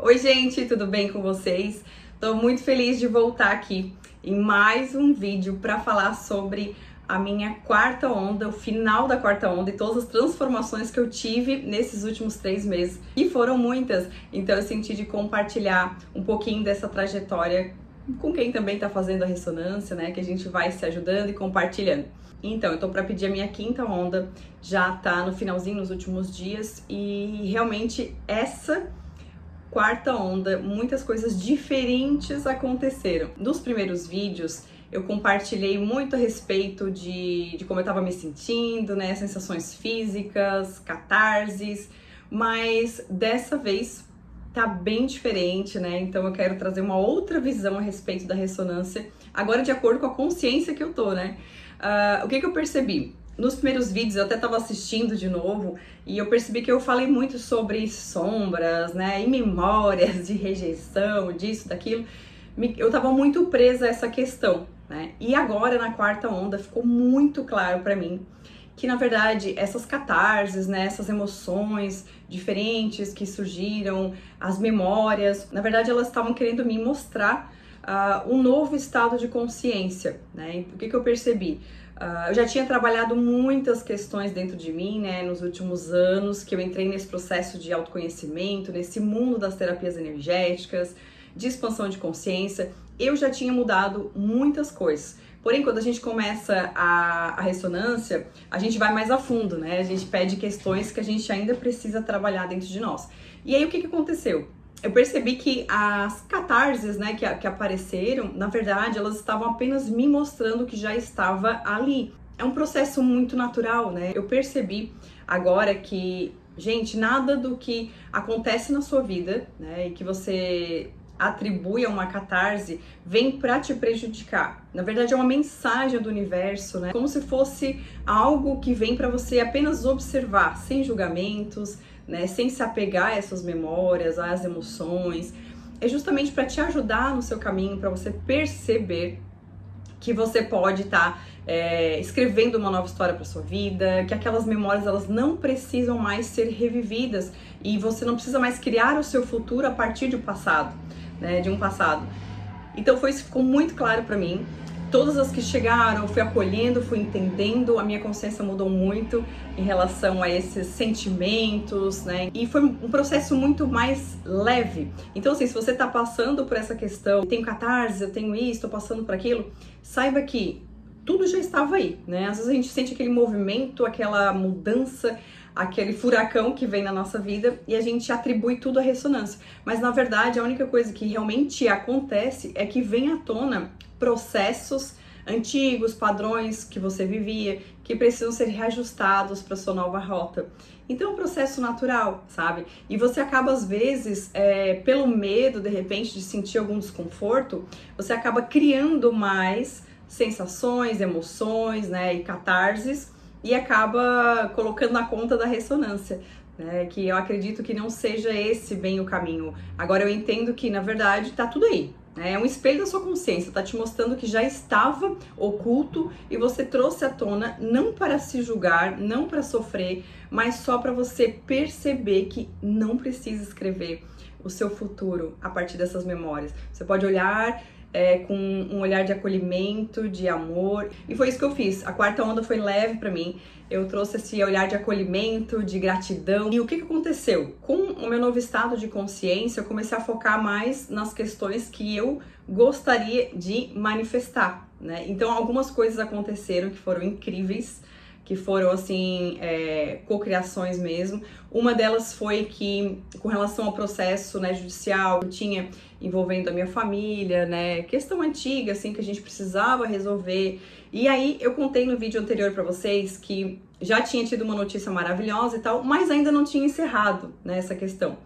Oi, gente, tudo bem com vocês? Estou muito feliz de voltar aqui em mais um vídeo para falar sobre a minha quarta onda, o final da quarta onda e todas as transformações que eu tive nesses últimos 3 meses. E foram muitas, então eu senti de compartilhar um pouquinho dessa trajetória com quem também está fazendo a ressonância, né? Que a gente vai se ajudando e compartilhando. Então, eu tô para pedir a minha quinta onda, já tá no finalzinho, nos últimos dias, e realmente essa quarta onda, muitas coisas diferentes aconteceram. Nos primeiros vídeos, eu compartilhei muito a respeito de como eu tava me sentindo, né, sensações físicas, catarses, mas dessa vez tá bem diferente, né, então eu quero trazer uma outra visão a respeito da ressonância, agora de acordo com a consciência que eu tô, né. O que eu percebi? Nos primeiros vídeos eu até estava assistindo de novo e eu percebi que eu falei muito sobre sombras, né, e memórias de rejeição, disso, daquilo. Eu estava muito presa a essa questão, né? E agora na quarta onda ficou muito claro para mim que na verdade essas catarses, né, essas emoções diferentes que surgiram, as memórias, na verdade elas estavam querendo me mostrar um novo estado de consciência, né? E o que eu percebi? Eu já tinha trabalhado muitas questões dentro de mim, né, nos últimos anos, que eu entrei nesse processo de autoconhecimento, nesse mundo das terapias energéticas, de expansão de consciência. Eu já tinha mudado muitas coisas. Porém, quando a gente começa a ressonância, a gente vai mais a fundo, né? A gente pede questões que a gente ainda precisa trabalhar dentro de nós. E aí, o que aconteceu? Eu percebi que as catarses, né, que apareceram, na verdade, elas estavam apenas me mostrando que já estava ali. É um processo muito natural, né? Eu percebi agora que, gente, nada do que acontece na sua vida, né, e que você atribui a uma catarse, vem para te prejudicar. Na verdade, é uma mensagem do universo, né? Como se fosse algo que vem para você apenas observar, sem julgamentos, né, sem se apegar a essas memórias, às emoções. É justamente para te ajudar no seu caminho, para você perceber que você pode estar escrevendo uma nova história para sua vida, que aquelas memórias elas não precisam mais ser revividas e você não precisa mais criar o seu futuro a partir do passado, né, de um passado. Então isso ficou muito claro para mim. Todas as que chegaram, eu fui acolhendo, fui entendendo, a minha consciência mudou muito em relação a esses sentimentos, né? E foi um processo muito mais leve. Então, assim, se você tá passando por essa questão, eu tenho catarse, eu tenho isso, tô passando por aquilo, saiba que tudo já estava aí, né? Às vezes a gente sente aquele movimento, aquela mudança, aquele furacão que vem na nossa vida e a gente atribui tudo à ressonância. Mas, na verdade, a única coisa que realmente acontece é que vem à tona processos antigos, padrões que você vivia, que precisam ser reajustados para sua nova rota. Então é um processo natural, sabe? E você acaba, às vezes, pelo medo, de repente, de sentir algum desconforto, você acaba criando mais sensações, emoções, né, e catarses, e acaba colocando na conta da ressonância, né, que eu acredito que não seja esse bem o caminho. Agora eu entendo que, na verdade, tá tudo aí. É um espelho da sua consciência, tá te mostrando que já estava oculto e você trouxe à tona não para se julgar, não para sofrer, mas só para você perceber que não precisa escrever o seu futuro a partir dessas memórias. Você pode olhar com um olhar de acolhimento, de amor, e foi isso que eu fiz. A quarta onda foi leve para mim, eu trouxe esse olhar de acolhimento, de gratidão. E o que aconteceu? Com o meu novo estado de consciência, eu comecei a focar mais nas questões que eu gostaria de manifestar, né? Então algumas coisas aconteceram que foram incríveis, que foram, assim, cocriações mesmo. Uma delas foi que, com relação ao processo, né, judicial, eu tinha envolvendo a minha família, né, questão antiga, assim, que a gente precisava resolver. E aí, eu contei no vídeo anterior pra vocês que já tinha tido uma notícia maravilhosa e tal, mas ainda não tinha encerrado, né, essa questão.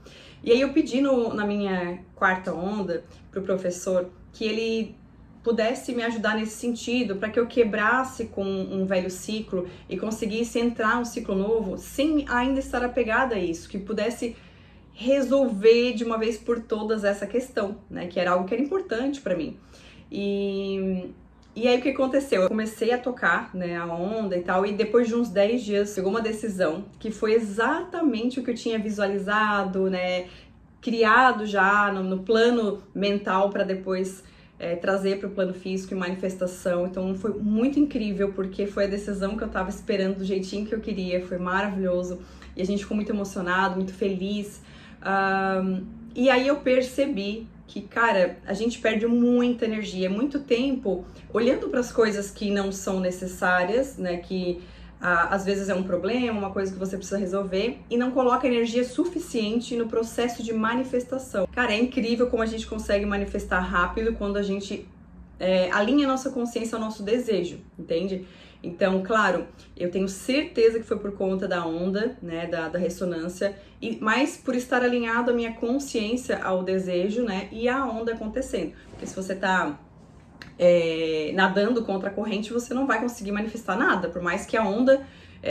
E aí, eu pedi na minha quarta onda pro professor que ele pudesse me ajudar nesse sentido, para que eu quebrasse com um velho ciclo e conseguisse entrar num ciclo novo sem ainda estar apegada a isso, que pudesse resolver de uma vez por todas essa questão, né, que era algo que era importante para mim. E aí o que aconteceu? Eu comecei a tocar, né, a onda e tal, e depois de uns 10 dias chegou uma decisão que foi exatamente o que eu tinha visualizado, né, criado já no plano mental para depois trazer para o plano físico e manifestação. Então foi muito incrível, porque foi a decisão que eu estava esperando do jeitinho que eu queria, foi maravilhoso e a gente ficou muito emocionado, muito feliz. E aí eu percebi que, cara, a gente perde muita energia, muito tempo olhando para as coisas que não são necessárias, né, que às vezes é um problema, uma coisa que você precisa resolver, e não coloca energia suficiente no processo de manifestação. Cara, é incrível como a gente consegue manifestar rápido quando a gente alinha a nossa consciência ao nosso desejo, entende? Então, claro, eu tenho certeza que foi por conta da onda, né, da ressonância, mas por estar alinhado a minha consciência ao desejo, né, e a onda acontecendo. Porque se você tá nadando contra a corrente, você não vai conseguir manifestar nada, por mais que a onda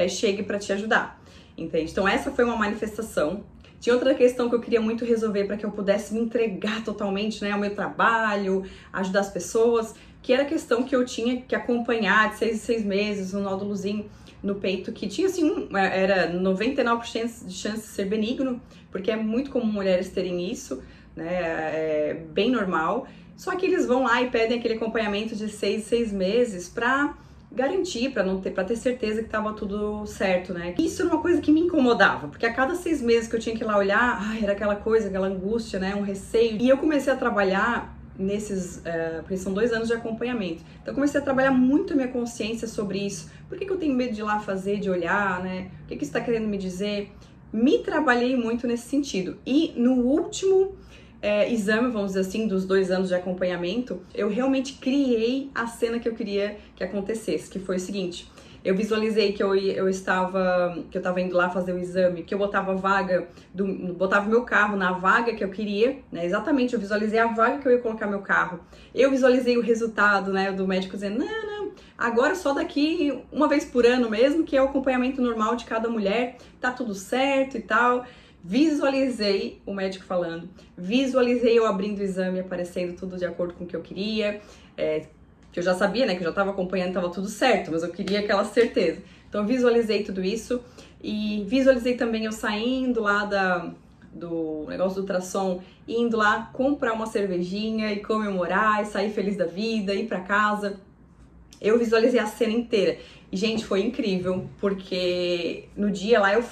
chegue para te ajudar, entende? Então essa foi uma manifestação. Tinha outra questão que eu queria muito resolver para que eu pudesse me entregar totalmente, né, ao meu trabalho, ajudar as pessoas, que era a questão que eu tinha que acompanhar de 6 em 6 meses, um nódulozinho no peito, que tinha assim, era 99% de chance de ser benigno, porque é muito comum mulheres terem isso, né, é bem normal. Só que eles vão lá e pedem aquele acompanhamento de 6 em 6 meses pra garantir, pra ter certeza que tava tudo certo, né? Isso era uma coisa que me incomodava, porque a cada 6 meses que eu tinha que ir lá olhar, era aquela coisa, aquela angústia, né? Um receio. E eu comecei a trabalhar porque são 2 anos de acompanhamento. Então eu comecei a trabalhar muito a minha consciência sobre isso. Por que eu tenho medo de ir lá fazer, de olhar, né? O que isso tá querendo me dizer? Me trabalhei muito nesse sentido. E no último exame, vamos dizer assim, dos 2 anos de acompanhamento, eu realmente criei a cena que eu queria que acontecesse, que foi o seguinte: eu visualizei que eu estava indo lá fazer o exame, que eu botava botava meu carro na vaga que eu queria, né? Exatamente, eu visualizei a vaga que eu ia colocar meu carro. Eu visualizei o resultado, né, do médico dizendo, não, agora só daqui uma vez por ano mesmo, que é o acompanhamento normal de cada mulher, tá tudo certo e tal. Visualizei o médico falando, visualizei eu abrindo o exame, aparecendo tudo de acordo com o que eu queria, que eu já sabia, né, que eu já estava acompanhando, estava tudo certo, mas eu queria aquela certeza. Então eu visualizei tudo isso e visualizei também eu saindo lá do negócio do ultrassom, indo lá comprar uma cervejinha e comemorar, e sair feliz da vida, ir para casa. Eu visualizei a cena inteira. E, gente, foi incrível, porque no dia lá eu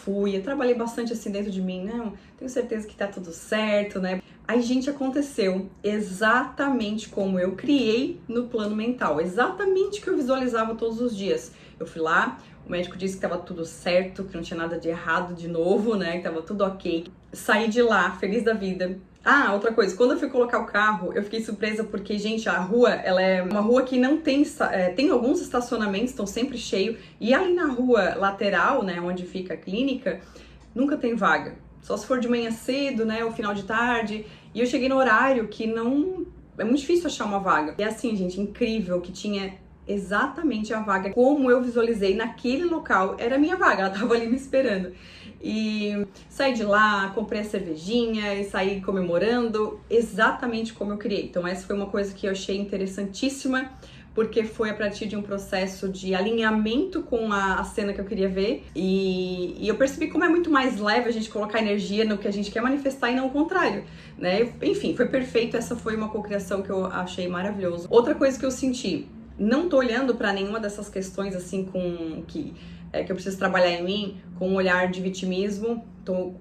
trabalhei bastante assim dentro de mim, não, tenho certeza que tá tudo certo, né? Aí, gente, aconteceu exatamente como eu criei no plano mental, exatamente o que eu visualizava todos os dias. Eu fui lá, o médico disse que tava tudo certo, que não tinha nada de errado de novo, né, que tava tudo ok. Saí de lá, feliz da vida. Ah, outra coisa, quando eu fui colocar o carro, eu fiquei surpresa porque, gente, a rua, ela é uma rua que não tem, tem alguns estacionamentos, estão sempre cheios, e ali na rua lateral, né, onde fica a clínica, nunca tem vaga. Só se for de manhã cedo, né, ou final de tarde, e eu cheguei no horário que não... é muito difícil achar uma vaga. E assim, gente, incrível que tinha exatamente a vaga como eu visualizei naquele local, era a minha vaga, ela tava ali me esperando. E saí de lá, comprei a cervejinha e saí comemorando exatamente como eu criei. Então essa foi uma coisa que eu achei interessantíssima, porque foi a partir de um processo de alinhamento com a cena que eu queria ver. E eu percebi como é muito mais leve a gente colocar energia no que a gente quer manifestar e não o contrário, né? Enfim, foi perfeito, essa foi uma cocriação que eu achei maravilhoso. Outra coisa que eu senti, não tô olhando para nenhuma dessas questões assim que eu preciso trabalhar em mim com um olhar de vitimismo, tô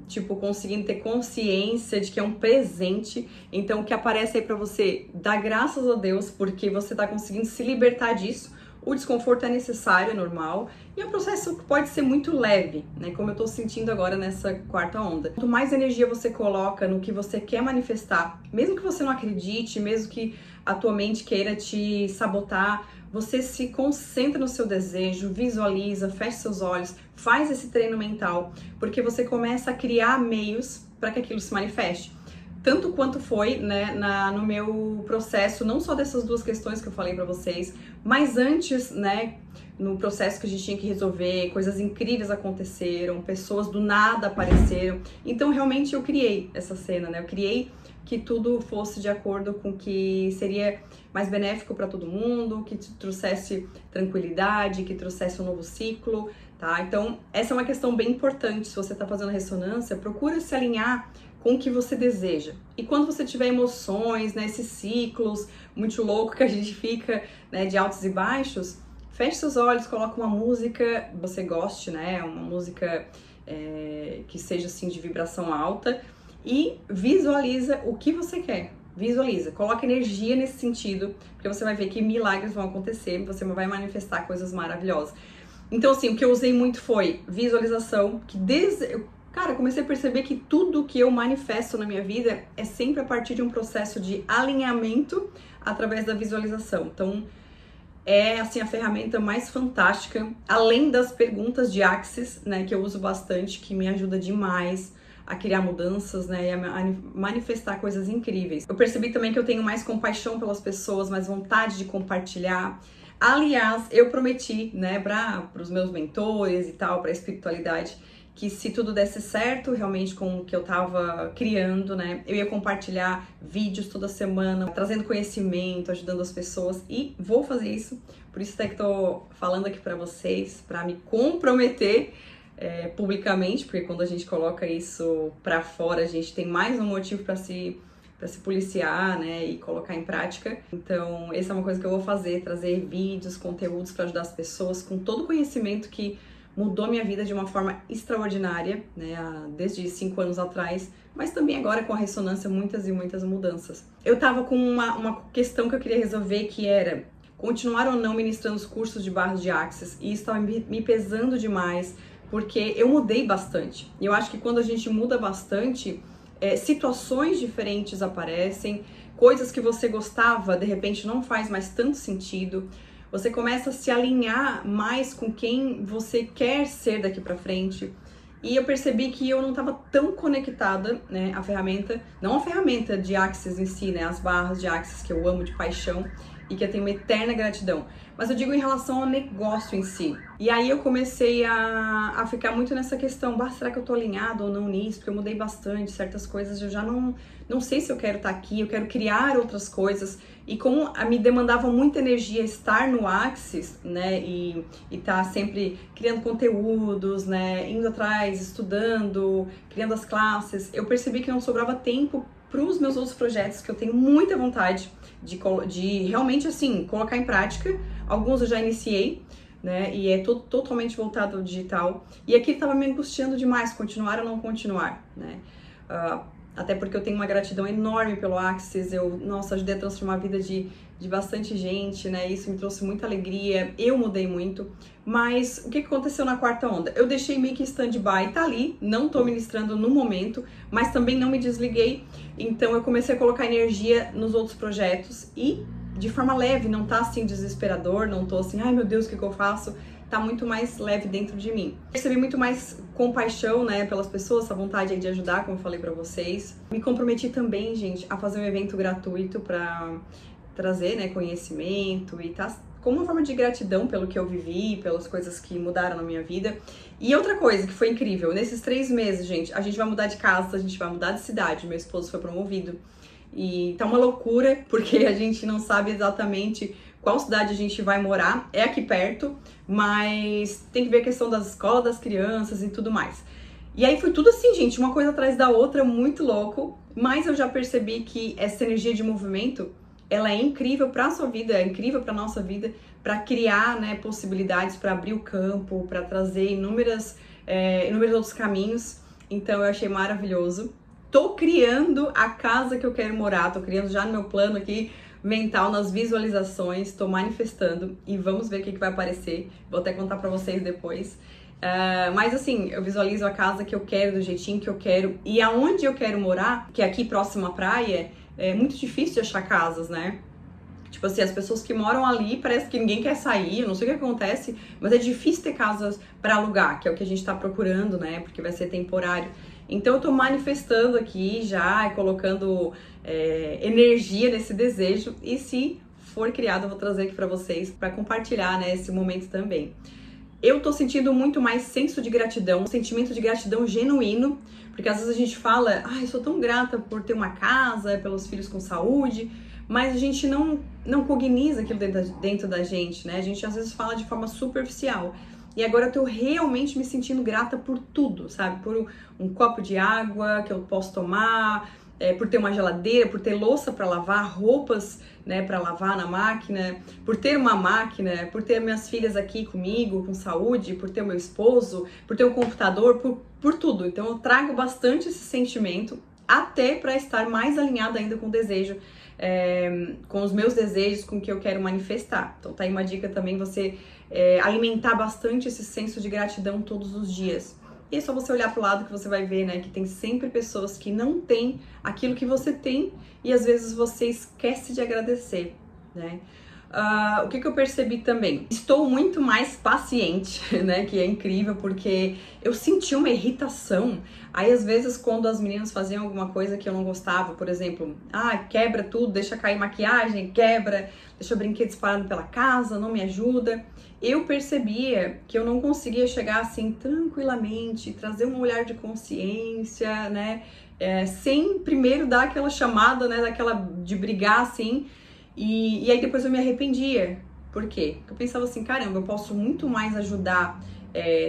tipo conseguindo ter consciência de que é um presente. Então o que aparece aí para você, dá graças a Deus, porque você tá conseguindo se libertar disso. O desconforto é necessário, é normal, e é um processo que pode ser muito leve, né? Como eu tô sentindo agora nessa quarta onda. Quanto mais energia você coloca no que você quer manifestar, mesmo que você não acredite, mesmo que a tua mente queira te sabotar, você se concentra no seu desejo, visualiza, fecha seus olhos, faz esse treino mental, porque você começa a criar meios para que aquilo se manifeste. Tanto quanto foi, né, no meu processo, não só dessas 2 questões que eu falei pra vocês, mas antes, né, no processo que a gente tinha que resolver, coisas incríveis aconteceram, pessoas do nada apareceram. Então, realmente, eu criei essa cena, né, eu criei que tudo fosse de acordo com o que seria mais benéfico para todo mundo, que trouxesse tranquilidade, que trouxesse um novo ciclo, tá? Então, essa é uma questão bem importante. Se você tá fazendo ressonância, procura se alinhar com o que você deseja. E quando você tiver emoções, né, esses ciclos muito loucos que a gente fica, né, de altos e baixos, feche seus olhos, coloque uma música que você goste, né, uma música que seja assim de vibração alta e visualiza o que você quer. Visualiza, coloca energia nesse sentido, porque você vai ver que milagres vão acontecer, você vai manifestar coisas maravilhosas. Então, assim, o que eu usei muito foi visualização, Cara, comecei a perceber que tudo que eu manifesto na minha vida é sempre a partir de um processo de alinhamento através da visualização. Então, é assim a ferramenta mais fantástica, além das perguntas de Axis, né, que eu uso bastante, que me ajuda demais a criar mudanças, né, e a manifestar coisas incríveis. Eu percebi também que eu tenho mais compaixão pelas pessoas, mais vontade de compartilhar. Aliás, eu prometi, né, para os meus mentores e tal, para a espiritualidade, que se tudo desse certo realmente com o que eu tava criando, né, eu ia compartilhar vídeos toda semana, trazendo conhecimento, ajudando as pessoas, e vou fazer isso. Por isso até que tô falando aqui para vocês, para me comprometer publicamente, porque quando a gente coloca isso para fora, a gente tem mais um motivo para se policiar, né, e colocar em prática. Então, essa é uma coisa que eu vou fazer, trazer vídeos, conteúdos para ajudar as pessoas com todo o conhecimento que mudou minha vida de uma forma extraordinária, né, desde 5 anos atrás, mas também agora com a ressonância, muitas e muitas mudanças. Eu tava com uma questão que eu queria resolver, que era continuar ou não ministrando os cursos de barras de Axis, e isso estava me pesando demais, porque eu mudei bastante. E eu acho que quando a gente muda bastante, situações diferentes aparecem, coisas que você gostava, de repente não faz mais tanto sentido. Você começa a se alinhar mais com quem você quer ser daqui pra frente. E eu percebi que eu não estava tão conectada, né, à ferramenta, não a ferramenta de Axis em si, né, as barras de Axis que eu amo de paixão e que eu tenho uma eterna gratidão, mas eu digo em relação ao negócio em si. E aí eu comecei a ficar muito nessa questão, será que eu tô alinhado ou não nisso? Porque eu mudei bastante, certas coisas eu já não sei se eu quero estar aqui, eu quero criar outras coisas. E como me demandava muita energia estar no Axis, né, e estar sempre criando conteúdos, né, indo atrás, estudando, criando as classes, eu percebi que não sobrava tempo para os meus outros projetos que eu tenho muita vontade de realmente, assim, colocar em prática. Alguns eu já iniciei, né, e é totalmente voltado ao digital. E aqui estava me angustiando demais, continuar ou não continuar, né. Até porque eu tenho uma gratidão enorme pelo Axis, nossa, ajudei a transformar a vida de bastante gente, né, isso me trouxe muita alegria, eu mudei muito, mas o que aconteceu na quarta onda? Eu deixei meio que stand-by, tá ali, não tô ministrando no momento, mas também não me desliguei, então eu comecei a colocar energia nos outros projetos e de forma leve, não tá assim desesperador, não tô assim, ai meu Deus, o que eu faço? Tá muito mais leve dentro de mim. Percebi muito mais compaixão, né, pelas pessoas, essa vontade aí de ajudar, como eu falei pra vocês. Me comprometi também, gente, a fazer um evento gratuito pra trazer, né, conhecimento e tá como uma forma de gratidão pelo que eu vivi, pelas coisas que mudaram na minha vida. E outra coisa que foi incrível, nesses 3 meses, gente, a gente vai mudar de casa, a gente vai mudar de cidade, meu esposo foi promovido. E tá uma loucura, porque a gente não sabe exatamente qual cidade a gente vai morar, é aqui perto, mas tem que ver a questão das escolas, das crianças e tudo mais. E aí foi tudo assim, gente, uma coisa atrás da outra, muito louco, mas eu já percebi que essa energia de movimento, ela é incrível para a sua vida, é incrível para nossa vida, para criar, né, possibilidades, para abrir o campo, para trazer inúmeros outros caminhos. Então eu achei maravilhoso. Tô criando a casa que eu quero morar, tô criando já no meu plano aqui mental, nas visualizações, tô manifestando e vamos ver o que vai aparecer. Vou até contar pra vocês depois. Mas assim, eu visualizo a casa que eu quero, do jeitinho que eu quero e aonde eu quero morar, que é aqui próximo à praia, é muito difícil de achar casas, né? Tipo assim, as pessoas que moram ali, parece que ninguém quer sair, eu não sei o que acontece, mas é difícil ter casas para alugar, que é o que a gente tá procurando, né? Porque vai ser temporário. Então eu tô manifestando aqui já, colocando energia nesse desejo, e se for criado eu vou trazer aqui pra vocês, pra compartilhar, né, esse momento também. Eu tô sentindo muito mais senso de gratidão, um sentimento de gratidão genuíno, porque às vezes a gente fala, ai, sou tão grata por ter uma casa, pelos filhos com saúde, mas a gente não cogniza aquilo dentro da gente, né? A gente às vezes fala de forma superficial. E agora eu tô realmente me sentindo grata por tudo, sabe? Por um copo de água que eu posso tomar, por ter uma geladeira, por ter louça para lavar, roupas, né, para lavar na máquina, por ter uma máquina, por ter minhas filhas aqui comigo, com saúde, por ter o meu esposo, por ter um computador, por tudo. Então eu trago bastante esse sentimento, até para estar mais alinhada ainda com o desejo, com os meus desejos, com o que eu quero manifestar. Então tá aí uma dica também, você alimentar bastante esse senso de gratidão todos os dias. E é só você olhar pro lado que você vai ver, né, que tem sempre pessoas que não têm aquilo que você tem e às vezes você esquece de agradecer, né? O que eu percebi também? Estou muito mais paciente, né? Que é incrível, porque eu senti uma irritação. Aí, às vezes, quando as meninas faziam alguma coisa que eu não gostava, por exemplo, quebra tudo, deixa cair maquiagem, quebra, deixa brinquedos parado pela casa, não me ajuda. Eu percebia que eu não conseguia chegar assim tranquilamente, trazer um olhar de consciência, né? Sem primeiro dar aquela chamada, né? De brigar assim. E aí depois eu me arrependia. Por quê? Porque eu pensava assim, caramba, eu posso muito mais ajudar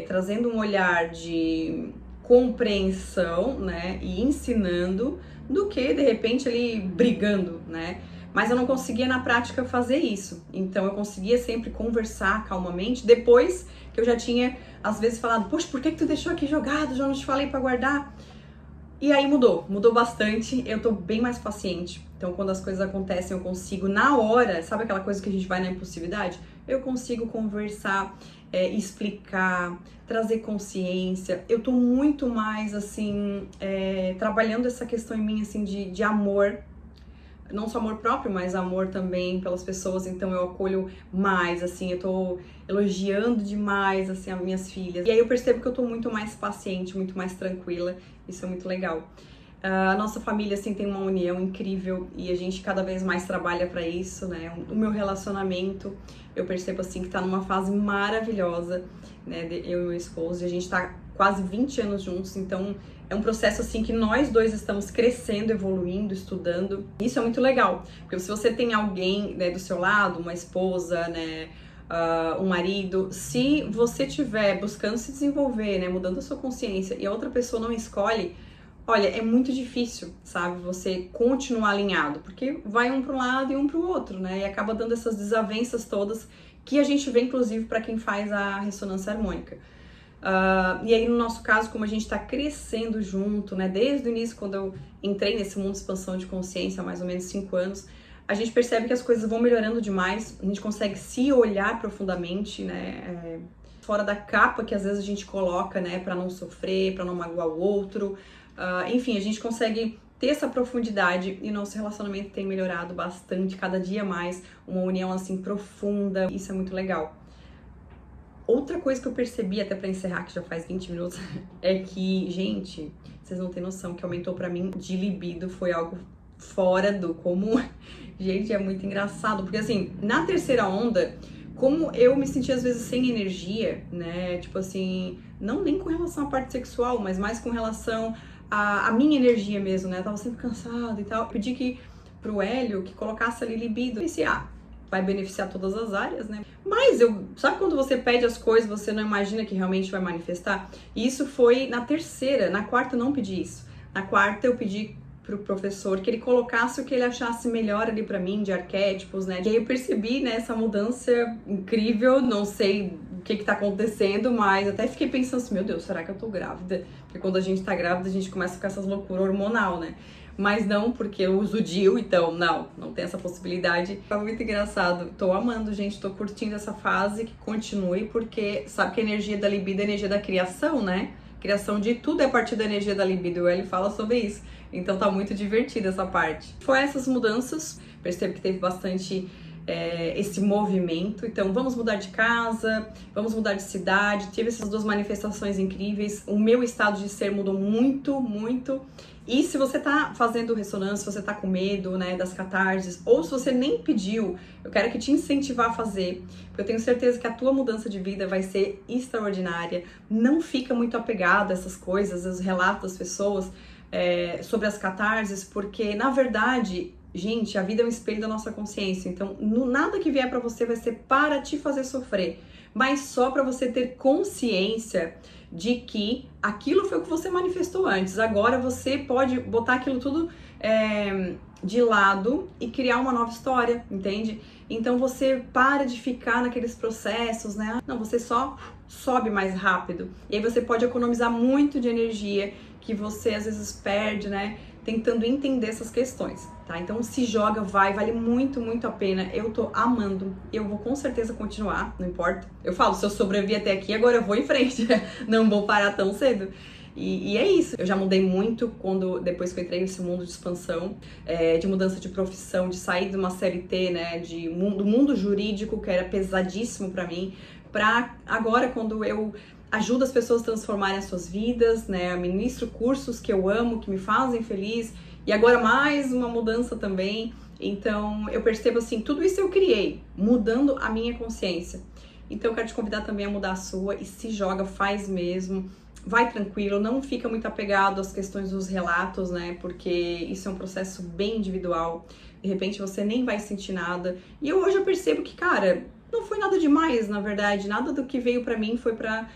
trazendo um olhar de compreensão, né, e ensinando, do que de repente ali brigando, né? Mas eu não conseguia na prática fazer isso. Então eu conseguia sempre conversar calmamente, depois que eu já tinha às vezes falado, poxa, por que tu deixou aqui jogado? Já não te falei pra guardar? E aí mudou bastante, eu tô bem mais paciente. Então quando as coisas acontecem eu consigo na hora, sabe aquela coisa que a gente vai na impulsividade? Eu consigo conversar, explicar, trazer consciência. Eu tô muito mais assim, trabalhando essa questão em mim assim de amor. Não só amor próprio, mas amor também pelas pessoas, então eu acolho mais, assim, eu tô elogiando demais, assim, as minhas filhas. E aí eu percebo que eu tô muito mais paciente, muito mais tranquila, isso é muito legal. A nossa família, assim, tem uma união incrível e a gente cada vez mais trabalha pra isso, né? O meu relacionamento, eu percebo, assim, que tá numa fase maravilhosa, né? Eu e meu esposo, e a gente tá quase 20 anos juntos, então é um processo assim que nós dois estamos crescendo, evoluindo, estudando. Isso é muito legal, porque se você tem alguém, né, do seu lado, uma esposa, né, um marido, se você estiver buscando se desenvolver, né, mudando a sua consciência e a outra pessoa não escolhe, olha, é muito difícil, sabe, você continuar alinhado, porque vai um para um lado e um para o outro, né, e acaba dando essas desavenças todas que a gente vê, inclusive, para quem faz a ressonância harmônica. E aí, no nosso caso, como a gente está crescendo junto, né, desde o início, quando eu entrei nesse mundo de expansão de consciência, há mais ou menos 5 anos, a gente percebe que as coisas vão melhorando demais, a gente consegue se olhar profundamente, né, fora da capa que às vezes a gente coloca, né, para não sofrer, para não magoar o outro, enfim, a gente consegue ter essa profundidade e nosso relacionamento tem melhorado bastante, cada dia mais, uma união assim profunda, isso é muito legal. Outra coisa que eu percebi, até pra encerrar, que já faz 20 minutos, é que, gente, vocês não têm noção, que aumentou pra mim de libido, foi algo fora do comum. Gente, é muito engraçado, porque assim, na terceira onda, como eu me sentia às vezes sem energia, né, tipo assim, não nem com relação à parte sexual, mas mais com relação à minha energia mesmo, né, eu tava sempre cansada e tal, eu pedi pro Hélio que colocasse ali libido, eu disse, vai beneficiar todas as áreas, né? Mas sabe quando você pede as coisas, você não imagina que realmente vai manifestar? E isso foi na terceira, na quarta eu não pedi isso. Na quarta eu pedi pro professor que ele colocasse o que ele achasse melhor ali pra mim, de arquétipos, né? E aí eu percebi, né, essa mudança incrível, não sei o que tá acontecendo, mas até fiquei pensando assim, meu Deus, será que eu tô grávida? Porque quando a gente tá grávida, a gente começa a ficar essas loucuras hormonal, né? Mas não, porque eu uso DIU, então não tem essa possibilidade. Tá muito engraçado. Tô amando, gente, tô curtindo essa fase, que continue, porque sabe que a energia da libido é a energia da criação, né? Criação de tudo é a partir da energia da libido, ele fala sobre isso. Então tá muito divertida essa parte. Foi essas mudanças, percebo que teve bastante esse movimento. Então vamos mudar de casa, vamos mudar de cidade, tive essas duas manifestações incríveis, o meu estado de ser mudou muito, muito. E se você tá fazendo ressonância, se você tá com medo, né, das catarses, ou se você nem pediu, eu quero que te incentivar a fazer, porque eu tenho certeza que a tua mudança de vida vai ser extraordinária. Não fica muito apegado a essas coisas, aos relatos das pessoas sobre as catarses, porque, na verdade, Gente, a vida é um espelho da nossa consciência, então nada que vier pra você vai ser para te fazer sofrer, mas só para você ter consciência de que aquilo foi o que você manifestou antes. Agora você pode botar aquilo tudo de lado e criar uma nova história, entende? Então você para de ficar naqueles processos, né? Não, você só sobe mais rápido. E aí você pode economizar muito de energia que você às vezes perde, né? Tentando entender essas questões, tá? Então se joga, vale muito, muito a pena. Eu tô amando, eu vou com certeza continuar, não importa. Eu falo, se eu sobrevivi até aqui, agora eu vou em frente, não vou parar tão cedo. E é isso, eu já mudei muito depois que eu entrei nesse mundo de expansão, de mudança de profissão, de sair de uma CLT, né, do mundo jurídico, que era pesadíssimo pra mim, pra agora quando eu ajudo as pessoas a transformarem as suas vidas, né? Eu ministro cursos que eu amo, que me fazem feliz, e agora mais uma mudança também. Então eu percebo assim, tudo isso eu criei, mudando a minha consciência. Então eu quero te convidar também a mudar a sua e se joga, faz mesmo. Vai tranquilo, não fica muito apegado às questões dos relatos, né? Porque isso é um processo bem individual. De repente você nem vai sentir nada. E hoje eu percebo que, cara, não foi nada demais, na verdade. Nada do que veio pra mim foi pra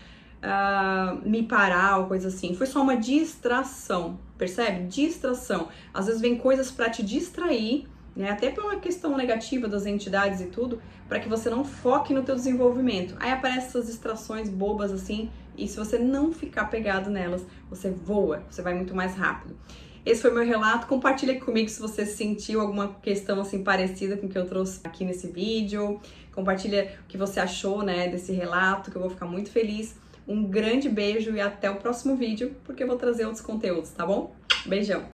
me parar ou coisa assim. Foi só uma distração, percebe? Distração. Às vezes vem coisas pra te distrair, né? Até por uma questão negativa das entidades e tudo, para que você não foque no teu desenvolvimento. Aí aparecem essas distrações bobas assim, e se você não ficar pegado nelas, você voa, você vai muito mais rápido. Esse foi meu relato, compartilha aqui comigo se você sentiu alguma questão assim parecida com o que eu trouxe aqui nesse vídeo. Compartilha o que você achou, né, desse relato, que eu vou ficar muito feliz. Um grande beijo e até o próximo vídeo, porque eu vou trazer outros conteúdos, tá bom? Beijão!